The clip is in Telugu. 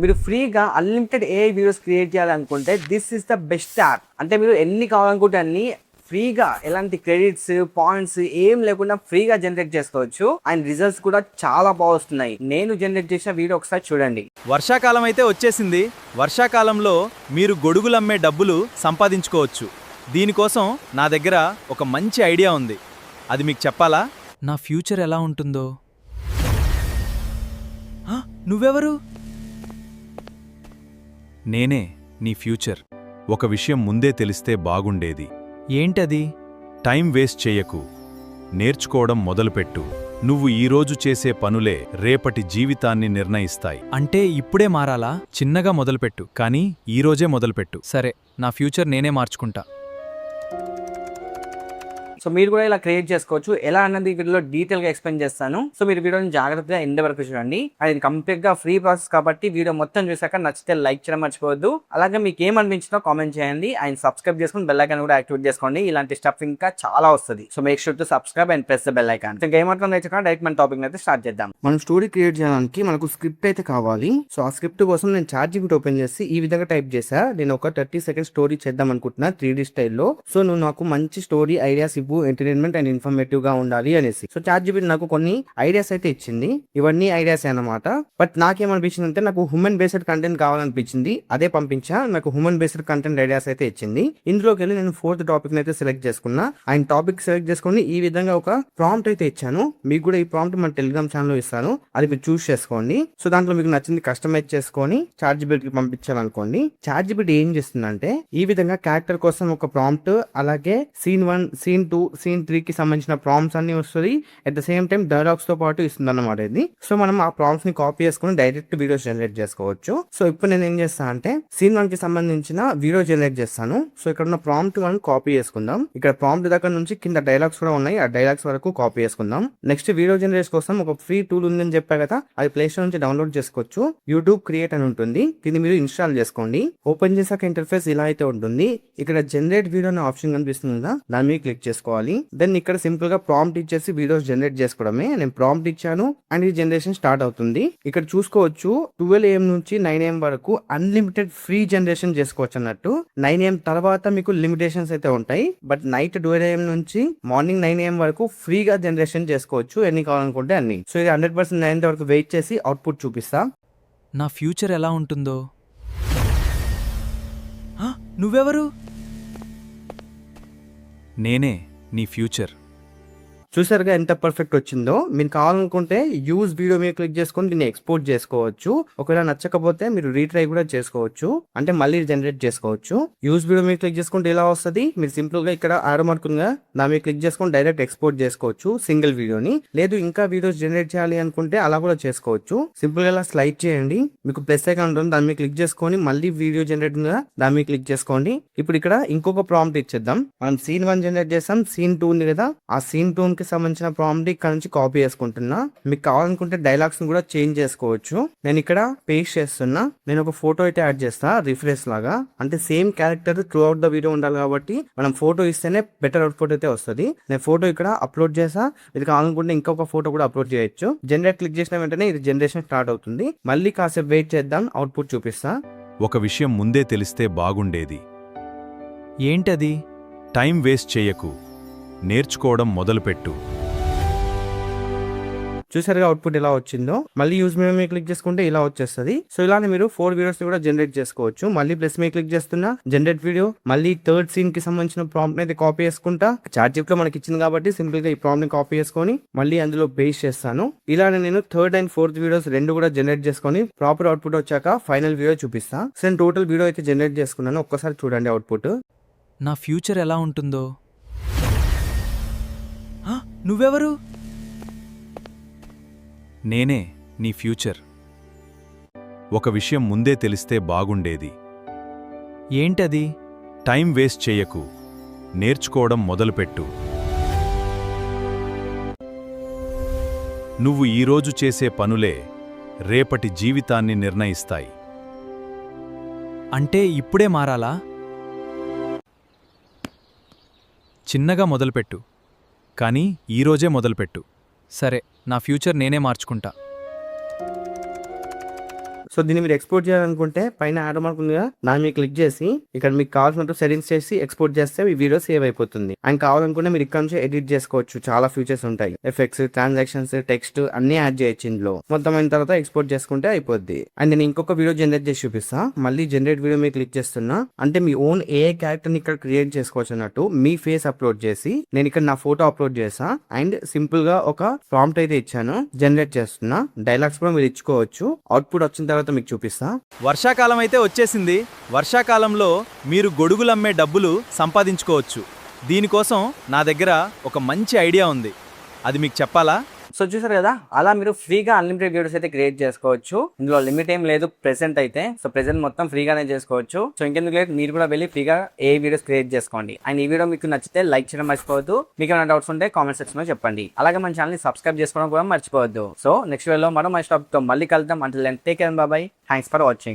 మీరు ఫ్రీగా అన్లిమిటెడ్ ఏఐ వీడియోస్ క్రియేట్ చేయాలనుకుంటే this is the best app. అంటే మీరు ఎన్ని కావాలనుకుంటే అన్ని ఫ్రీగా ఎలాంటి క్రెడిట్స్ పాయింట్స్ ఏం లేకుండా ఫ్రీగా జనరేట్ చేసుకోవచ్చు. అండ్ రిజల్ట్స్ కూడా చాలా బాగా వస్తున్నాయి. నేను జనరేట్ చేసిన వీడియో ఒకసారి చూడండి. వర్షాకాలం అయితే వచ్చేసింది. వర్షాకాలంలో మీరు గొడుగులు అమ్మే డబ్బులు సంపాదించుకోవచ్చు. దీనికోసం నా దగ్గర ఒక మంచి ఐడియా ఉంది. అది మీకు చెప్పాలా? నా ఫ్యూచర్ ఎలా ఉంటుందో. నువ్వెవరు? నేనే నీ ఫ్యూచర్. ఒక విషయం ముందే తెలిస్తే బాగుండేది. ఏంటది? టైం వేస్ట్ చెయ్యకు, నేర్చుకోవడం మొదలుపెట్టు. నువ్వు ఈరోజు చేసే పనులే రేపటి జీవితాన్ని నిర్ణయిస్తాయి. అంటే ఇప్పుడే మారాలా? చిన్నగా మొదలుపెట్టు, కానీ ఈరోజే మొదలుపెట్టు. సరే, నా ఫ్యూచర్ నేనే మార్చుకుంటా. సో మీరు కూడా ఇలా క్రియేట్ చేసుకోవచ్చు. ఎలా అన్నది వీడియోలో డీటెయిల్ గా ఎక్స్ప్లెయిన్ చేస్తాను. సో మీరు వీడియోని జాగ్రత్తగా ఎండ్ వరకు చూడండి. అది కంప్లీట్ గా ఫ్రీ ప్రాసెస్ కాబట్టి వీడియో మొత్తం చూసాక నచ్చితే లైక్ చేయడం మర్చిపోవద్దు. అలాగే మీకు ఏమనిపించిందో కామెంట్ చేయండి. అండ్ సబ్స్క్రైబ్ చేసుకుని బెల్ ఐకాన్ కూడా యాక్టివేట్ చేసుకోండి. ఇలాంటి స్టఫ్ ఇంకా చాలా వస్తుంది. So make sure to subscribe and press the bell icon. ఇంకా ఏమాత్రం అయితే డైరెక్ట్ మన టాపిక్ అయితే స్టార్ట్ చేద్దాం. మనం స్టోరీ క్రియేట్ చేయడానికి మనకు స్క్రిప్ట్ అయితే కావాలి. సో ఆ స్క్రిప్ట్ కోసం నేను ChatGPT ఓపెన్ చేసి ఈ విధంగా టైప్ చేసా. నేను ఒక 30 సెకండ్ స్టోరీ చేద్దాం అనుకుంటున్నా 3D స్టైల్లో. సో నువ్వు నాకు మంచి స్టోరీ ఐడియాస్ ఇవ్వు, ఎంటర్టైన్మెంట్ అండ్ ఇన్ఫర్మేటివ్ గా ఉండాలి అనేసి. సో ChatGPT నాకు కొన్ని ఐడియాస్ అయితే ఇచ్చింది. ఇవన్నీ ఐడియాస్ అన్నమాట. బట్ నాకేమనిపించింది అంటే నాకు హ్యూమన్ బేస్డ్ కంటెంట్ కావాలనిపించింది. అదే పంపించా. నాకు హ్యూమన్ బేస్డ్ కంటెంట్ ఐడియాస్ అయితే ఇచ్చింది. ఇందులోకి వెళ్ళి నేను 4th టాపిక్ అయితే సెలెక్ట్ చేసుకున్నా. అండ్ టాపిక్ సెలెక్ట్ చేసుకుని ఈ విధంగా ఒక ప్రాంప్ట్ అయితే ఇచ్చాను. మీకు కూడా ఈ ప్రాంప్ట్ మన టెలిగ్రామ్ ఛానల్లో ఇస్తాను. అది మీరు చూస్ చేసుకోండి. సో దాంట్లో మీకు నచ్చింది కస్టమైజ్ చేసుకొని ChatGPTకి పంపించాలనుకోండి. ChatGPT ఏం చేస్తుందంటే ఈ విధంగా క్యారెక్టర్ కోసం ఒక ప్రాంప్ట్, అలాగే సీన్ 1 సీన్ 2 సీన్ 3 కి సంబంధించిన ప్రాంప్ట్స్ అన్ని వస్తుంది. At the same time dialogues తో పాటు ఇస్తుంది అన్నమాట ఇది. సో మనం ఆ ప్రాంప్ట్స్ ని కాపీ చేసుకుని డైరెక్ట్ వీడియోస్ జనరేట్ చేసుకోవచ్చు. సో ఇప్పుడు నేను ఏం చేస్తాను అంటే సీన్ 1 కి సంబంధించిన వీడియో జనరేట్ చేస్తాను. సో ఇక్కడ ఉన్న ప్రాంప్ట్ మనం కాపీ చేసుకుందాం. ఇక్కడ ప్రాంప్ట్ దగ్గర నుంచి కింద డైలాగ్స్ కూడా ఉన్నాయి. ఆ డైలాగ్స్ వరకు కాపీ చేసుకుందాం. నెక్స్ట్ వీడియో జనరేట్ కోసం ఒక ఫ్రీ టూల్ ఉందని చెప్పా కదా, అది ప్లే స్టోర్ నుంచి డౌన్లోడ్ చేసుకోవచ్చు. యూట్యూబ్ క్రియేట్ అని ఉంటుంది. దీన్ని మీరు ఇన్స్టాల్ చేసుకోండి. ఓపెన్ చేసాక ఇంటర్ఫేస్ ఇలా అయితే ఉంటుంది. ఇక్కడ జనరేట్ వీడియో అనే ఆప్షన్ కనిపిస్తుంది కదా, దాని మీద క్లిక్ చేసుకోవాలి. దెన్ ఇక్కడ సింపుల్ గా ప్రాంప్ట్ ఇచ్చేసి వీడియోస్ జనరేట్ చేసుకోవడమే. నేను ప్రాంప్ట్ ఇచ్చాను అండ్ ఈ జనరేషన్ స్టార్ట్ అవుతుంది. ఇక్కడ చూసుకోవచ్చు 12 AM నుంచి 9 AM వరకు అన్లిమిటెడ్ ఫ్రీ జనరేషన్ చేసుకోవచ్చు అన్నట్టు. 9 AM తర్వాత మీకు లిమిటేషన్స్ అయితే ఉంటాయి. బట్ నైట్ 12 AM నుంచి మార్నింగ్ 9 AM వరకు ఫ్రీగా జనరేషన్ చేసుకోవచ్చు ఎన్ని కావాలనుకుంటే అన్ని. సో ఇది 100% 9 వరకు వెయిట్ చేసి అవుట్పుట్ చూపిస్తా. నా ఫ్యూచర్ ఎలా ఉంటుందో. నువ్వెవరు? నేనే నీ ఫ్యూచర్. చూసారుగా ఎంత పర్ఫెక్ట్ వచ్చిందో. మీరు కావాలనుకుంటే యూజ్ వీడియో మీద క్లిక్ చేసుకొని దీన్ని ఎక్స్పోర్ట్ చేసుకోవచ్చు. ఒకవేళ నచ్చకపోతే మీరు రీట్రై కూడా చేసుకోవచ్చు, అంటే మళ్ళీ జనరేట్ చేసుకోవచ్చు. యూజ్ వీడియో మీద క్లిక్ చేసుకుంటే ఇలా వస్తుంది. మీరు సింపుల్ గా ఇక్కడ ఆరో మార్కుందిగా దాని మీద క్లిక్ చేసుకొని డైరెక్ట్ ఎక్స్పోర్ట్ చేసుకోవచ్చు సింగిల్ వీడియోని. లేదు ఇంకా వీడియోస్ జనరేట్ చేయాలి అనుకుంటే అలా కూడా చేసుకోవచ్చు. సింపుల్ గా ఇలా స్లైడ్ చేయండి. మీకు ప్లస్ ఐకాన్ ఉంటుంది, దాని మీద క్లిక్ చేసుకొని మళ్ళీ వీడియో జనరేట్ ఉందా దాని మీద క్లిక్ చేసుకోండి. ఇప్పుడు ఇక్కడ ఇంకొక ప్రాంప్ట్ ఇచ్చేద్దాం. మనం సీన్ 1 జనరేట్ చేస్తాం. సీన్ 2 ఉంది కదా, ఆ సీన్ 2 కి సంబంధించిన ప్రాంప్ట్ ఇక్కడ నుంచి కాపీ చేసుకుంటున్నా. మీకు కావాలనుకుంటే డైలాగ్స్ ని కూడా చేంజ్ చేసుకోవచ్చు. నేను ఇక్కడ పేస్ట్ చేస్తున్నా. నేను ఒక ఫోటో అయితే యాడ్ చేస్తా రిఫ్రెష్ లాగా. అంటే same character through out the video ఉండాలి కాబట్టి మనం ఫోటో ఇస్తేనే బెటర్ అవుట్పుట్ అయితే వస్తుంది. నేను ఫోటో ఇక్కడ అప్లోడ్ చేసా. ఇది కావాలనుకుంటే ఇంకొక ఫోటో కూడా అప్లోడ్ చేయొచ్చు. జనరేట్ క్లిక్ చేసిన వెంటనే ఇది జనరేషన్ స్టార్ట్ అవుతుంది. మళ్ళీ కాసేపు వెయిట్ చేద్దాం, అవుట్పుట్ చూపిస్తా. ఒక విషయం ముందే తెలిస్తే బాగుండేది. ఏంటది? టైం వేస్ట్ చెయ్యకు, నేర్చుకోవడం మొదలుపెట్టు. చూసారుగా అవుట్పుట్ ఎలా వచ్చిందో. మళ్ళీ యూజ్ మీద క్లిక్ చేసుకుంటే ఇలా వచ్చేస్తుంది. సో ఇలానే మీరు 4 వీడియోస్ కూడా జనరేట్ చేసుకోవచ్చు. మళ్ళీ ప్లస్ మీద క్లిక్ చేస్తున్నా, జనరేట్ వీడియో. మళ్ళీ 3rd సీన్ కి సంబంధించిన ప్రాంప్ట్ అయితే కాపీ చేసుకుంటా. ChatGPT లో మనకి ఇచ్చింది కాబట్టి సింపుల్ గా ఈ ప్రాంప్ట్ ని కాపీ చేసుకొని మళ్ళీ అందులో పేస్ట్ చేస్తాను. ఇలానే నేను 3rd అండ్ 4th వీడియోస్ రెండు కూడా జనరేట్ చేసుకొని ప్రాపర్ అవుట్పుట్ వచ్చాక ఫైనల్ వీడియో చూపిస్తా. సో నేను టోటల్ వీడియో అయితే జనరేట్ చేసుకున్నాను. ఒక్కసారి చూడండి అవుట్పుట్. నా ఫ్యూచర్ ఎలా ఉంటుందో. నువ్వెవరు? నేనే నీ ఫ్యూచర్. ఒక విషయం ముందే తెలిస్తే బాగుండేది. ఏంటది? టైం వేస్ట్ చెయ్యకు, నేర్చుకోవడం మొదలుపెట్టు. నువ్వు ఈరోజు చేసే పనులే రేపటి జీవితాన్ని నిర్ణయిస్తాయి. అంటే ఇప్పుడే మారాలా? చిన్నగా మొదలుపెట్టు, కానీ ఈరోజే మొదలుపెట్టు. సరే, నా ఫ్యూచర్ నేనే మార్చుకుంటా. సో దీన్ని మీరు ఎక్స్పోర్ట్ చేయాలనుకుంటే పైన యారో మార్క్ ఉంది కదా, దాని మీద క్లిక్ చేసి ఇక్కడ మీకు కావాల్సినట్టు సెట్టింగ్స్ చేసి ఎక్స్పోర్ట్ చేస్తే ఈ వీడియో సేవ్ అయిపోతుంది. అండ్ కావాలనుకుంటే మీరు ఇక్కడ నుంచి ఎడిట్ చేసుకోవచ్చు. చాలా ఫీచర్స్ ఉంటాయి. ఎఫెక్ట్స్, ట్రాన్సాక్షన్స్, టెక్స్ట్ అన్ని యాడ్ చేయొచ్చు ఇందులో. మొత్తం అయిన తర్వాత ఎక్స్పోర్ట్ చేసుకుంటే అయిపోద్ది. అండ్ నేను ఇంకొక వీడియో జనరేట్ చేసి చూపిస్తా. మళ్ళీ జనరేట్ వీడియో మీద క్లిక్ చేస్తున్నా. అంటే మీ ఓన్ ఏ క్యారెక్టర్ ని ఇక్కడ క్రియేట్ చేసుకోవచ్చు అన్నట్టు. మీ ఫేస్ అప్లోడ్ చేసి నేను ఇక్కడ నా ఫోటో అప్లోడ్ చేసా అండ్ సింపుల్ గా ఒక ప్రాంప్ట్ అయితే ఇచ్చాను. జనరేట్ చేస్తున్నా. డైలాగ్స్ కూడా మీరు ఇచ్చుకోవచ్చు. అవుట్పుట్ వచ్చిన తర్వాత మీకు చూపిస్తా. వర్షాకాలం అయితే వచ్చేసింది. వర్షాకాలంలో మీరు గొడుగులమ్మే డబ్బులు సంపాదించుకోవచ్చు. దీనికోసం నా దగ్గర ఒక మంచి ఐడియా ఉంది. అది మీకు చెప్పాలా? సో చూసారు కదా, అలా మీరు ఫ్రీగా అన్లిమిటెడ్ వీడియోస్ అయితే క్రియేట్ చేసుకోవచ్చు. ఇందులో లిమిట్ ఏం లేదు ప్రెసెంట్ అయితే. సో ప్రెసెంట్ మొత్తం ఫ్రీగానే చేసుకోవచ్చు. సో ఇంకెందుకు లేదు, మీరు కూడా వెళ్ళి ఫ్రీగా ఏ వీడియోస్ క్రియేట్ చేసుకోండి. అండ్ ఈ వీడియో మీకు నచ్చితే లైక్ చేయడం మర్చిపోవద్దు. మీకు ఏమైనా డౌట్స్ ఉంటే కామెంట్ సెక్షన్ లో చెప్పండి. అలాగే మన ఛానల్ ని సబ్స్క్రైబ్ చేసుకోవడం కూడా మర్చిపోవద్దు. సో నెక్స్ట్ వీడియోలో మరో మంచి టాపిక్ తో మళ్ళీ కలుద్దాం. Until then take care, bye bye. Thanks for watching.